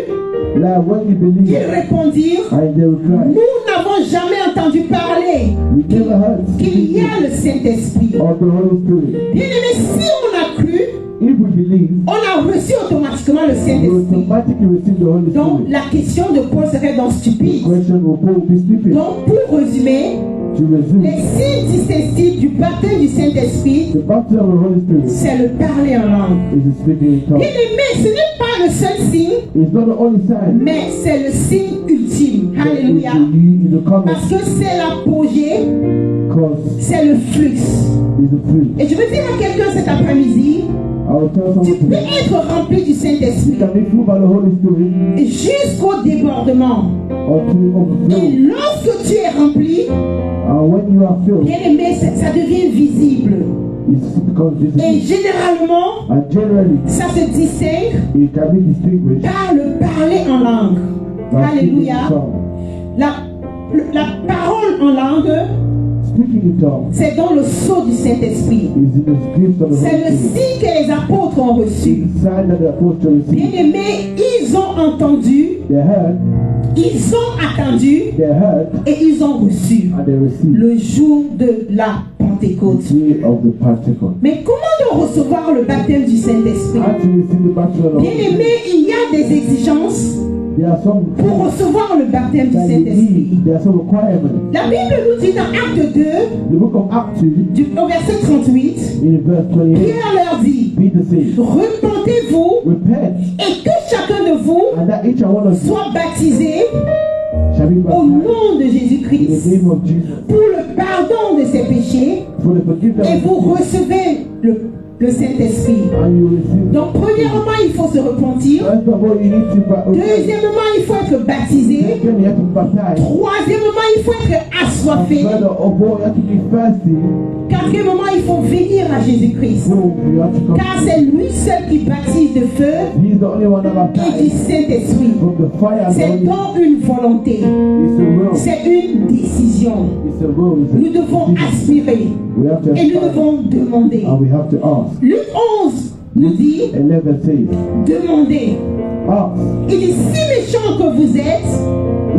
Like when you believe, Ils répondirent, and they replied, nous n'avons jamais entendu parler we never heard qu'il y a le Saint-Esprit. of the Holy Spirit. Bien aimé, si on a cru, If we believe, on a reçu automatiquement le we Saint-Esprit. automatically receive the Holy Donc Spirit. la question de Paul serait donc The stupide. question will Paul be stupid Donc pour résumer, to resume. les signes distinctifs du baptême du Saint-Esprit, The baptism of the Holy Spirit c'est le parler en langue. is the speaking in tongues. Bien aimé, ce n'est pas le seul signe, It's not the only sign. mais c'est le signe ultime. Alléluia. It's the Parce que c'est l'apogée, because c'est le flux. it's the fruit. Et je veux dire à quelqu'un cet après-midi, I will tell tu someone peux today, être rempli du you Saint-Esprit can be full by the Holy Spirit jusqu'au débordement. until Et overflow. lorsque tu es rempli, And when you are filled, bien aimé, ça devient visible. it becomes Et visible. généralement, And generally, ça se distingue it can be distinguished par le parler en langue. by speaking in Alléluia. tongues. La parole en langue, Speaking in tongues c'est dans le sceau du Saint-Esprit. is in the gift of the C'est Holy le Spirit. signe que les apôtres ont It's reçu. the sign that the apostles Bien received. aimés, ils ont entendu, They heard, ils ont attendu they heard, et ils ont reçu and they received. le jour de la Pentecôte. The day of the Pentecost. Mais comment donc recevoir le baptême du Saint-Esprit? How to receive the baptism of the Bien Holy Spirit? aimé, il y a des exigences There are some pour recevoir le baptême du that you Saint-Esprit. need. There are some requirements. La Bible nous dit dans Acte 2, The book of Acts 2, au verset 38, in verse 28, Pierre leur dit, Peter says, repentez-vous repent, et que chacun de vous and that each and one of you soit baptisé shall be au baptized nom de in the Jésus-Christ name of Jesus pour le pardon de ses péchés for the forgiveness et vous of sins, recevez le Saint-Esprit. and you receive. Donc, premièrement, il faut se repentir. First of all, you need to repent. Deuxièmement, il faut être baptisé. Second, you have to baptize. Troisièmement, il faut être And assoiffé. further of all, you have to be thirsty. Quatrièmement, il faut venir à Jésus-Christ. So you have to come. Car c'est lui seul qui baptise de feu He's the only one that et du baptizes Saint-Esprit. from the fire and the C'est Holy donc une volonté. It's a will. C'est une décision. It's a will. It's a Nous devons decision. aspirer We have to et nous aspire, devons demander. and we have to ask. Luc 11 nous dit, 11 says, demandez. ask. Il dit, si méchant que vous êtes,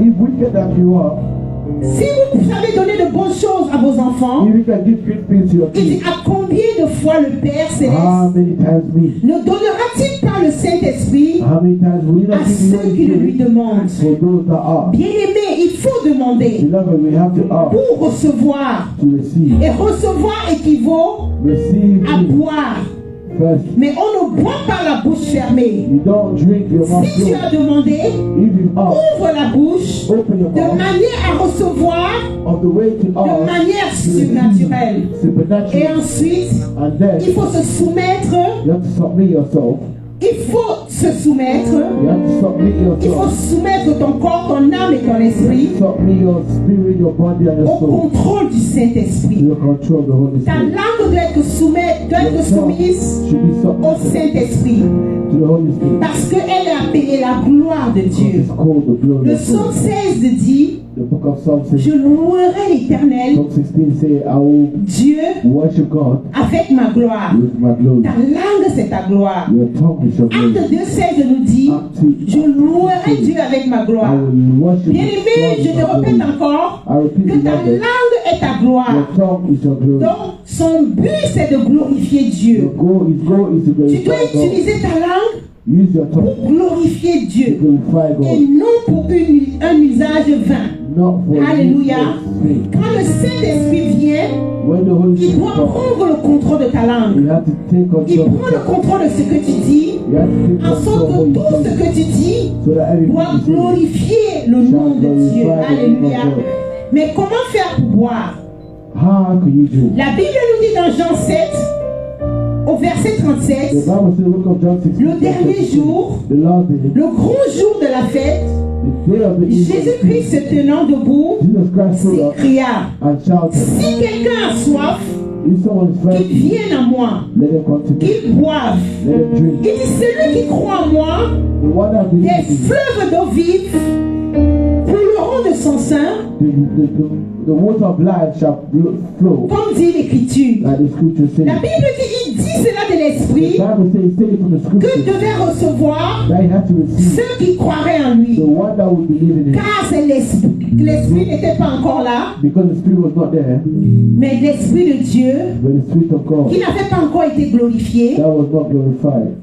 If wicked that you are, si vous savez donner de bonnes choses à vos enfants, if you can give good things to your il dit, kids, à combien de fois le Père how Céleste many times me? ne donnera-t-il pas le Saint-Esprit How many times will you à not give the ceux Holy qui le lui Spirit demandent? for those that are? Bien-aimé, il faut demander Beloved, we have to ask pour recevoir. to receive. Et recevoir équivaut Receive à means boire. first. Mais on ne boit pas la bouche fermée. You don't drink your mouth Si tu closed. as demandé, If you ask, ouvre la bouche open your de mouth manière à recevoir of the way to de ask manière to receive surnaturelle. Et supernaturally. ensuite, And then il faut se soumettre. you have to submit yourself. Il faut se soumettre. You have to submit Il faut yourself. soumettre ton corps, ton âme et ton esprit Submit your spirit, your body, and au your soul contrôle du to Saint-Esprit. the control of the Holy Ta Spirit. langue doit être Your tongue soumise should be au submitted Saint-Esprit. to the Holy Spirit. Parce qu'elle est appelée la gloire de Dieu. It's called the glory Le of psaume God. 16 dit, The book of Psalm says, je louerai l'Éternel, Psalm 16 say, I will Dieu, worship God avec ma gloire. with my glory. Ta langue, c'est ta gloire. Your tongue is your glory. Acte 2,16 nous dit, je louerai Dieu avec ma I gloire. will worship Bien-aimé, God je with te my répète glory. encore I repeat que ta beloved, langue est ta gloire. your tongue is your glory. Donc, son but, c'est de glorifier Your Dieu. goal is to Tu dois glorify God. utiliser ta langue Use your pour tongue glorifier to Dieu glorify et God, non pour un usage vain. not for Alléluia. useless things. Quand le Saint-Esprit vient, When the Holy il Spirit doit comes, prendre le contrôle de ta langue. you have to take Il control prend of le it. contrôle de ce que tu dis, You have to take en sorte control que of tout what ce you que tu dis do, so that everything doit you say glorifier le nom de Dieu. glorify the name of Alléluia. God. Mais comment faire pour boire? How can you do? La Bible nous dit dans Jean 7, au verset The 37, Bible says, book of John 16, le dernier jour, the last day, le grand jour de la fête, the day of the evening, Jésus-Christ se tenant debout, Jesus Christ stood up s'écria, and shouted, si quelqu'un a soif, if someone is qu'il thirsty, vienne à moi, let him come to me, qu'il boive. let him Il drink. dit, celui qui croit en moi, The one that des believes in me, fleuves d'eau vive couleront de son sein, the water of life shall flow, comme dit l'Écriture. like the scripture says. La Bible dit, il dit cela de The l'Esprit, Bible says, say it from the que scripture, devait recevoir that he had to receive ceux qui croiraient en the lui. one that would believe in him, Car c'est l'Esprit. L'Esprit n'était pas encore là, because the spirit was not there, mais l'Esprit de Dieu, but the spirit of God qui n'avait pas encore été glorifié, that was not glorified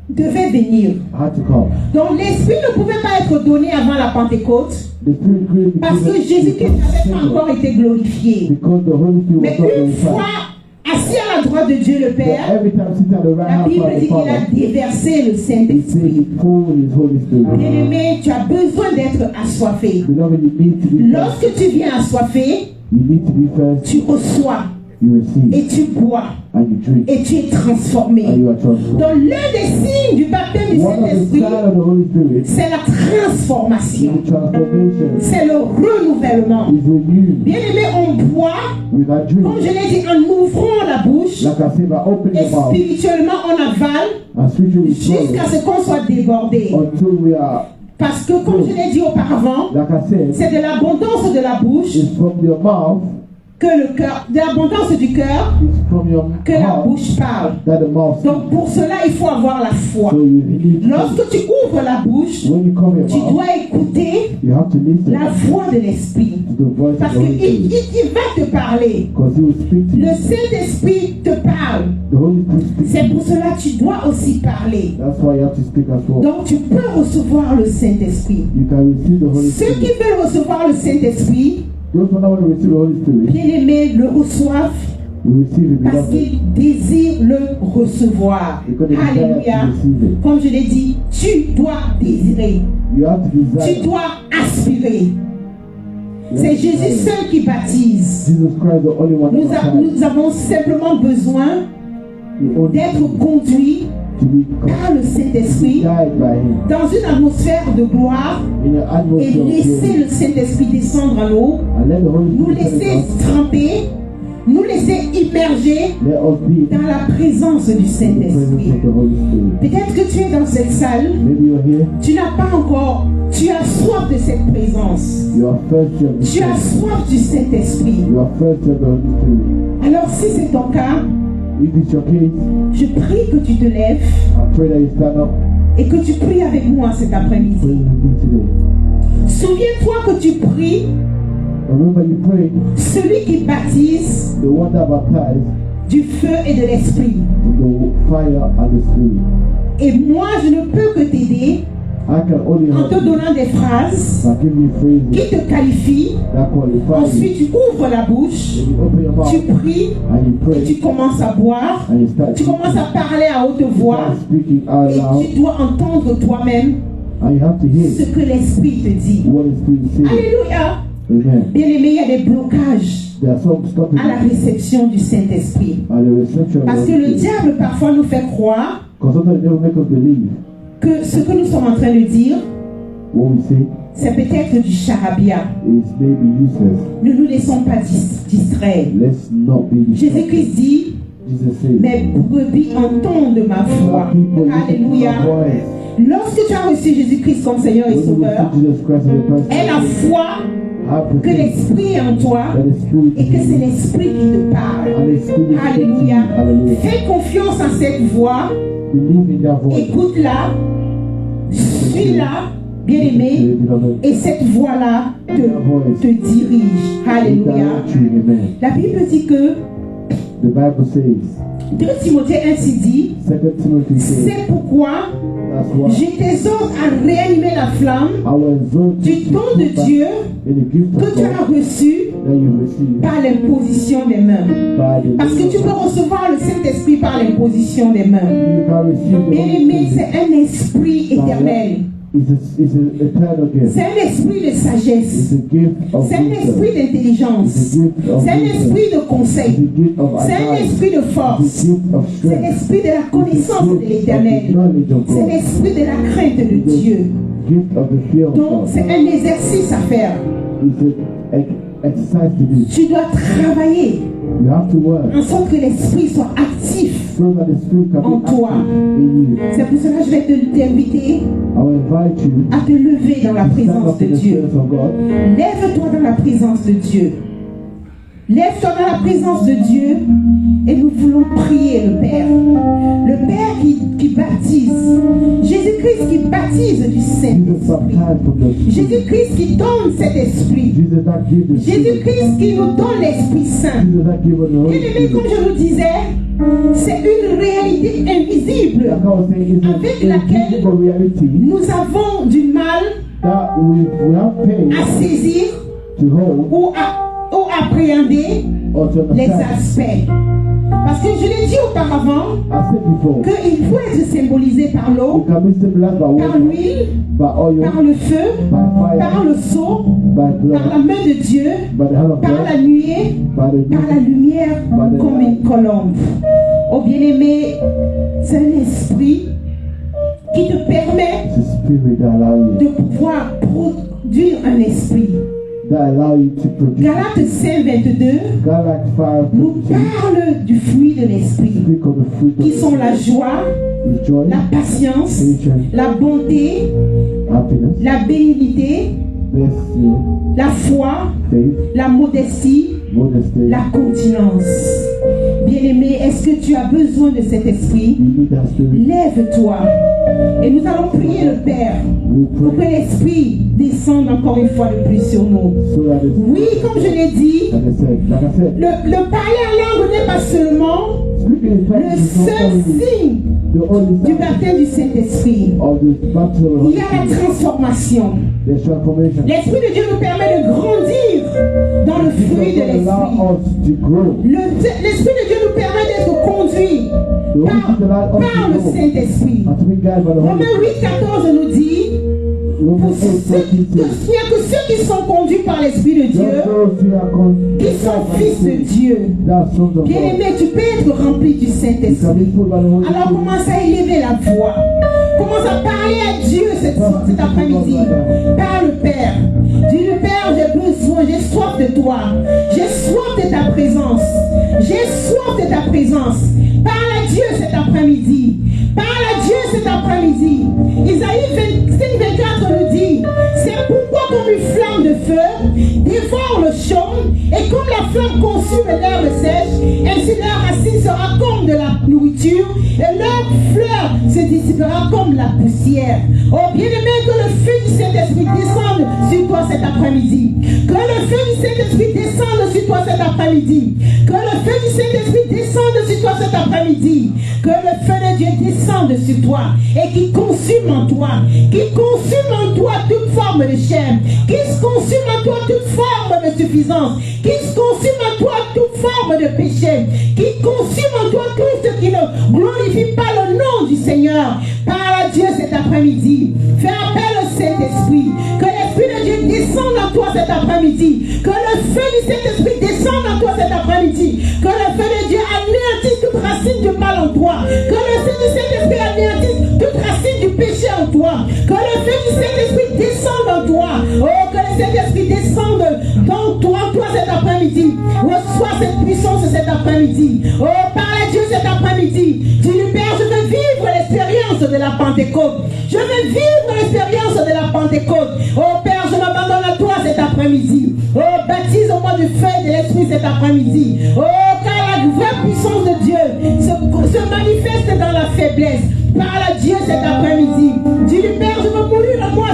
devait venir. had to come. Donc l'Esprit ne pouvait pas être donné avant la Pentecôte, The spirit couldn't be parce que given Jésus-Christ n'avait pas before, encore été glorifié. because the Holy Spirit Mais was not une fois glorified. assis à la droite de Dieu le But Père, every time sitting at the right la hand Bible of dit the qu'il a Father, déversé le he said Saint-Esprit. he poured his Holy Spirit. Bien-aimé, tu as besoin d'être assoiffé. Beloved, you need to be thirsty. Lorsque tu viens assoiffé, You need to be thirsty. tu reçois You receive et tu bois and you drink et tu es and transformé. you are transformed. Donc l'un des signes du baptême du One of the Saint-Esprit, signs of the Holy Spirit c'est la transformation. is the transformation. C'est le renouvellement. Is renewed Bien-aimé, on boit, with a comme drink. je l'ai dit, en ouvrant la bouche, Like I said, by opening et the mouth spirituellement on avale and spiritually jusqu'à swallow ce qu'on soit débordé. until we are, Parce que comme je l'ai dit auparavant, like I said, c'est de l'abondance de la bouche it's from your mouth que le cœur, de l'abondance du cœur, It's from your que la heart bouche parle. that the mouth speaks. Donc pour cela, il faut avoir la foi. So you need to, Lorsque tu ouvres la bouche, when you cover your tu mouth, dois écouter you have to listen la voix de l'Esprit. to the voice of Parce the Holy qu'il Spirit. il va te parler. Because he will speak to Le you. Saint-Esprit te parle. The Holy Spirit speaks C'est to you. pour cela que tu dois aussi parler. That's why you have to speak as well. Donc tu peux recevoir le Saint-Esprit. You can receive the Holy Ceux qui Spirit. veulent recevoir le Saint-Esprit, Those who want to receive the Holy Spirit, bien-aimés, le reçoivent we receive it parce without qu'ils désirent le recevoir. because they desire Alléluia. to receive it. Comme je l'ai dit, tu dois désirer. You have to Tu desire. dois aspirer. You C'est have to Jésus desire. seul qui baptise. Jesus Christ, the only one Nous, that can. nous avons simplement besoin The only d'être conduits to be par le Saint-Esprit guided by Him dans une atmosphère de gloire in an et atmosphere of laisser glory. le Saint-Esprit descendre en nous, And let the Holy nous Spirit laisser come in us. tremper, nous laisser immerger Let us be dans la présence du in the presence Saint-Esprit. of the Holy Spirit. Peut-être que tu es dans cette salle, Maybe you're here. tu n'as pas encore, tu as soif de cette présence. You are thirsty of the Tu as Spirit. soif du Saint-Esprit. You are thirsty of the Holy Spirit. Alors si c'est ton cas, If it's your case, je prie que tu te lèves I pray that you stand up. et que tu pries avec moi cet Pray après-midi. with me today. Souviens-toi que tu pries Remember, you pray celui qui baptise the one that baptized du feu et de l'esprit. with the fire and the Spirit. Et moi, je ne peux que t'aider I can only en help te you donnant des phrases by giving you phrases qui te qualifient. that qualify you. Ensuite, tu ouvres la bouche, Then you open your tu mouth pries and you et tu pray commences à boire. and you start Tu commences à parler à haute you voix start speaking out et loud tu dois entendre toi-même and you have to ce hear que l'Esprit te dit. what the Spirit says. Alléluia. Amen. Bien aimé, il y a des blocages There are some stopping à la réception du Saint-Esprit. at the reception of Parce the que le Holy Spirit. diable parfois nous fait croire Because sometimes they will make us believe que ce que nous sommes en train de dire, what we say c'est peut-être du charabia. is maybe useless. Ne nous laissons pas distraire. Let's not be distracted. Jésus-Christ dit, Jesus says, mes brebis entendent ma voix. "My people listen to Alléluia. my voice." Lorsque tu as reçu Jésus-Christ comme Seigneur et When you Sauveur, receive Jesus Christ as a person, aie la foi have que faith l'Esprit est en toi that the Spirit et que is c'est in you. l'Esprit qui te parle. And the Spirit speaks to Alléluia. you. Hallelujah. Fais confiance en cette voix. Believe in that voice. Écoute-la. Suis-la, bien-aimé. Et cette voix-là te dirige. It Alléluia. directs you. Amen. La Bible dit que The Bible says, 2 Timothée ainsi dit, 2 Timothy says, c'est pourquoi that's why je t'exhorte à réanimer la flamme I will exalt du you don to de keep back Dieu in the gift que of tu as God reçu that you receive par l'imposition des mains. by the Parce que tu peux recevoir le Saint-Esprit par l'imposition des mains. You can receive the Bien-aimé, Holy c'est Spirit. un esprit éternel. It's an eternal gift. C'est un esprit de sagesse. It's a gift of C'est un esprit wisdom. d'intelligence. It's a gift of C'est un wisdom. esprit de It's conseil. a gift of C'est un advice. esprit de It's force. a gift of C'est strength. l'esprit de la It's connaissance a de gift of the l'éternel. knowledge of C'est God. l'esprit de la crainte de It's Dieu. a gift of the fear of Donc, God. c'est un exercice à faire. It's an exercise to do. Tu dois travailler You have to work en sorte que l'esprit soit actif. so that the Spirit can En be toi. active in you. C'est pour cela que je vais t'inviter I will invite you à te lever dans la to stand présence up de in the Dieu. presence of God. Lève-toi dans la présence de Dieu. Lève-toi dans la présence de Dieu et nous voulons prier le Père. Le Père qui baptise. Jésus-Christ qui baptise du Jesus Saint-Esprit. baptized from the Spirit. Jésus-Christ qui donne cet esprit. Jesus that gave the Spirit. Jésus-Christ qui nous donne l'Esprit Saint. Jesus that gave us the Holy Bien-aimé, comme Spirit. je vous disais, c'est une réalité invisible Like I was saying, it's avec an laquelle invisible reality nous avons du mal that we have pain à saisir to hold ou appréhender or to les understand. aspects. Parce que je l'ai dit auparavant I said before, qu'il faut être symbolisé par it l'eau, can be symbolized by par water, l'huile, by oil, par le feu, by par fire, le sceau, by par la blood, main de Dieu, by the hand of par la God, nuée, by the par la dew, lumière comme une colombe. Oh bien-aimé, c'est un esprit qui te permet it's a spirit that allows you, de pouvoir produire un esprit. that allow you to produce. Galates 5, 22 Galates 5 nous parle du fruit de l'esprit, speak of the fruit of qui the sont la Spirit, joie, is joy, la patience, patience, la bonté, happiness, la bénignité, mercy, la foi, faith, la modestie, modesty. la continence. Bien-aimé, est-ce que tu as besoin de cet esprit? You need that spirit. Lève-toi et nous allons prier le Père We pour que pray l'Esprit descende encore une fois de plus sur nous. so that the Oui, comme je l'ai dit, like I said, le parler en langue n'est pas seulement speaking in tongues le is not seul only signe the only du sign baptême du Saint-Esprit. of the baptism of the Il y a la Holy Spirit. transformation. There's transformation. L'Esprit de Dieu nous permet de grandir dans le fruit de Jesus l'Esprit. allow us to grow. L'Esprit de Dieu nous permet d'être conduits The Holy Spirit allow us par to le grow. Saint-Esprit. And to be guided by the Holy Romains Spirit. 8,14 nous dit Romans 8, il n'y a que ceux qui sont conduits par l'Esprit de Dieu just those who are qui sont fils de Dieu. They are sons of God. Bien-aimé, tu peux être rempli du You can Saint-Esprit. be filled by the Holy Alors Spirit. commence à élever la voix. Commence à parler à Dieu cet après-midi. Parle, Père. Dis-le, Père, j'ai besoin, j'ai soif de toi. J'ai soif de ta présence. J'ai soif de ta présence. Parle à Dieu cet après-midi. Parle à Dieu cet après-midi. Isaïe 25-24 nous dit, c'est pourquoi comme une flamme de feu dévore le champ et comme la flamme consume l'herbe sèche, ainsi leur racine sera comme de la nourriture et leur fleur se dissipera comme la poussière. Oh bien-aimé, que le feu du Saint-Esprit descende sur toi cet après-midi. Que le feu du Saint-Esprit descende sur toi cet après-midi. Que le feu du Saint-Esprit descende sur toi cet après-midi. Que le feu de Dieu descende sur toi et qui consume en toi, toute forme de chair, qui consume en toi toute forme de suffisance, qui consume en toi toute forme de péché, qui consume en toi tout ce qui ne glorifie pas le nom du Seigneur. Parle à Dieu cet après-midi. Fais appel au Saint-Esprit. Que l'Esprit de Dieu descende en toi cet après-midi. Que le feu du Saint-Esprit descende en toi cet après-midi. Que le feu de Dieu anéantisse toute racine du mal en toi. Que le feu du Saint-Esprit anéantisse toute racine du péché en toi. Que le feu du Saint-Esprit descende en toi. Oh, que le Saint-Esprit descende dans toi cet après-midi. Reçois cette puissance cet après-midi. Oh, parle à Dieu cet après-midi. Dis-lui, Père, je veux vivre l'expérience de la Pentecôte. Je veux vivre l'expérience de la Pentecôte. Oh, Père, je m'abandonne à toi cet après-midi. Oh, baptise-moi du feu de l'Esprit cet après-midi. Oh, car la vraie puissance de Dieu se manifeste dans la faiblesse. Parle à Dieu cet après-midi. Dis-lui, Père, je veux mourir en moi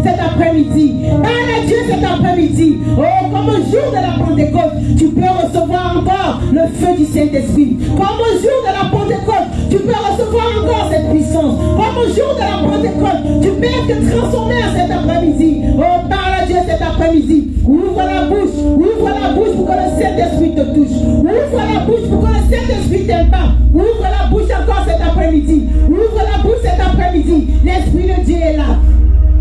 cet après-midi. Parle à Dieu cet après-midi. Oh, comme au jour de la Pentecôte, tu peux recevoir encore le feu du Saint-Esprit. Comme au jour de la Pentecôte, tu peux recevoir encore cette puissance. Comme au jour de la Pentecôte, tu peux être transformé cet après-midi. Oh, parle à Dieu cet après-midi. Ouvre la bouche pour que le Saint-Esprit te touche. Ouvre la bouche pour que le Saint-Esprit t'impacte. Ouvre la bouche encore cet après-midi. Ouvre la bouche cet après-midi. L'Esprit de Dieu est là.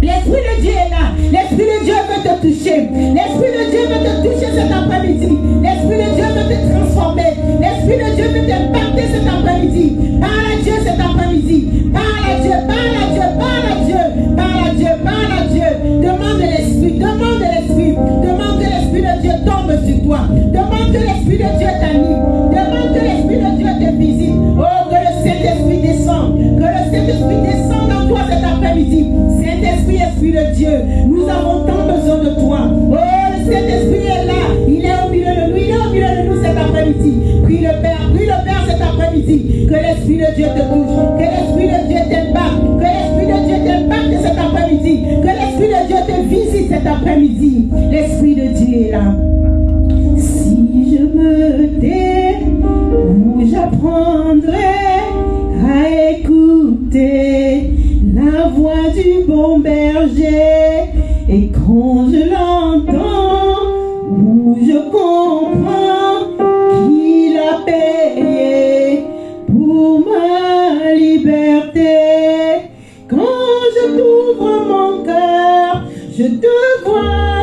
L'Esprit de Dieu est là. L'Esprit de Dieu veut te toucher. L'Esprit de Dieu veut te toucher cet après-midi. L'Esprit de Dieu veut te transformer. L'Esprit de Dieu veut t'impacter cet après-midi. Parle à Dieu cet après-midi. Parle à Dieu, parle à Dieu, parle à Dieu. Parle à Dieu, parle à Dieu. Demande l'Esprit, demande l'Esprit. Demande que l'Esprit de Dieu tombe sur toi. Demande que l'Esprit de Dieu t'anime. Demande que l'Esprit de Dieu te visite. Oh, que le Saint-Esprit descende. Que le Saint-Esprit descende en toi cet après-midi. Saint-Esprit, Esprit de Dieu, nous avons tant besoin de toi. Oh, le Saint-Esprit est là. Il est au milieu de nous. Il est au milieu de nous cet après-midi. Prie le Père cet après-midi. Que l'Esprit de Dieu te touche. Que l'Esprit de Dieu t'impacte. Que l'Esprit de Dieu t'impacte cet après-midi. Que l'Esprit de Dieu te visite cet après-midi. L'Esprit de Dieu est là. Si je me tais, j'apprendrai à écouter la voix du bon berger. Et quand je l'entends, je comprends qu'il a payé pour ma liberté. Quand je t'ouvre mon cœur, je te vois